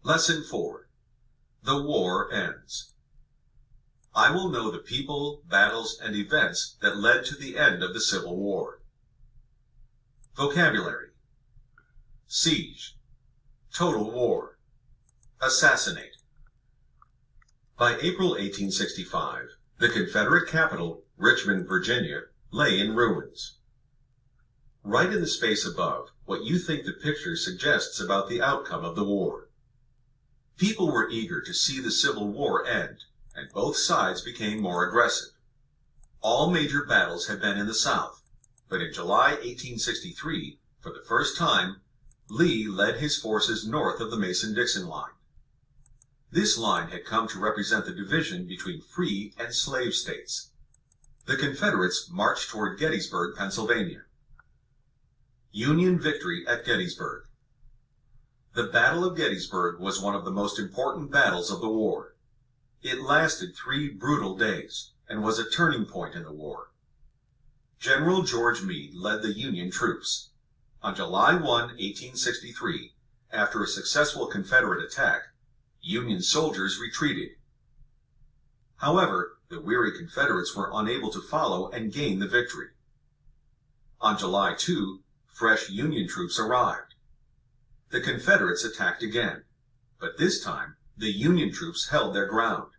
Lesson 4. The war ends. I will know the people, battles, and events that led to the end of the Civil War. Vocabulary: siege, total war, assassinate. By April 1865, the Confederate capital, Richmond, Virginia, lay in ruins. Write in the space above what you think the picture suggests about the outcome of the war. People were eager to see the Civil War end, and both sides became more aggressive. All major battles had been in the South, but in July 1863, for the first time, Lee led his forces north of the Mason-Dixon line. This line had come to represent the division between free and slave states. The Confederates marched toward Gettysburg, Pennsylvania. Union victory at Gettysburg. The Battle of Gettysburg was one of the most important battles of the war. It lasted 3 brutal days and was a turning point in the war. General George Meade led the Union troops. On July 1, 1863, after a successful Confederate attack, Union soldiers retreated. However, the weary Confederates were unable to follow and gain the victory. On July 2, fresh Union troops arrived. The Confederates attacked again, but this time the Union troops held their ground.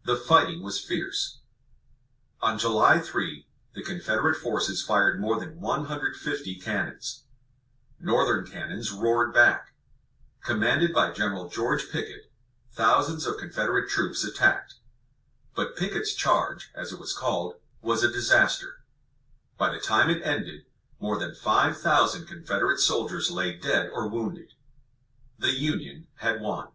The fighting was fierce. On July 3, the Confederate forces fired more than 150 cannons. Northern cannons roared back. Commanded by General George Pickett, thousands of Confederate troops attacked. But Pickett's charge, as it was called, was a disaster. By the time it ended, more than 5,000 Confederate soldiers lay dead or wounded. The Union had won.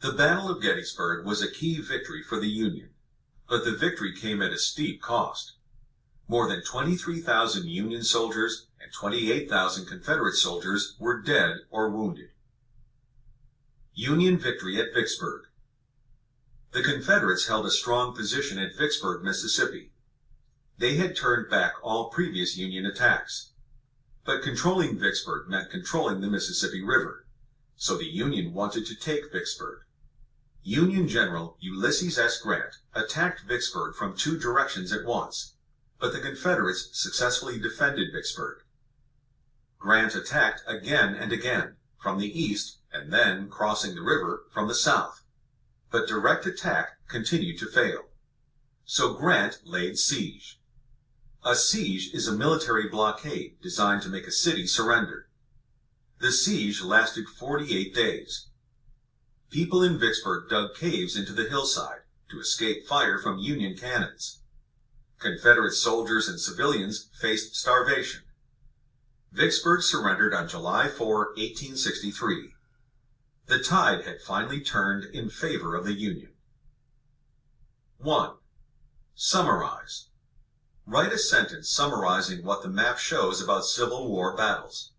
The Battle of Gettysburg was a key victory for the Union, but the victory came at a steep cost. More than 23,000 Union soldiers and 28,000 Confederate soldiers were dead or wounded. Union victory at Vicksburg. The Confederates held a strong position at Vicksburg, Mississippi. They had turned back all previous Union attacks. But controlling Vicksburg meant controlling the Mississippi River, so the Union wanted to take Vicksburg. Union General Ulysses S. Grant attacked Vicksburg from 2 directions at once, but the Confederates successfully defended Vicksburg. Grant attacked again and again, from the east and then, crossing the river, from the south. But direct attack continued to fail. So Grant laid siege. A siege is a military blockade designed to make a city surrender. The siege lasted 48 days. People in Vicksburg dug caves into the hillside to escape fire from Union cannons. Confederate soldiers and civilians faced starvation. Vicksburg surrendered on July 4, 1863. The tide had finally turned in favor of the Union. 1. Summarize. Write a sentence summarizing what the map shows about Civil War battles.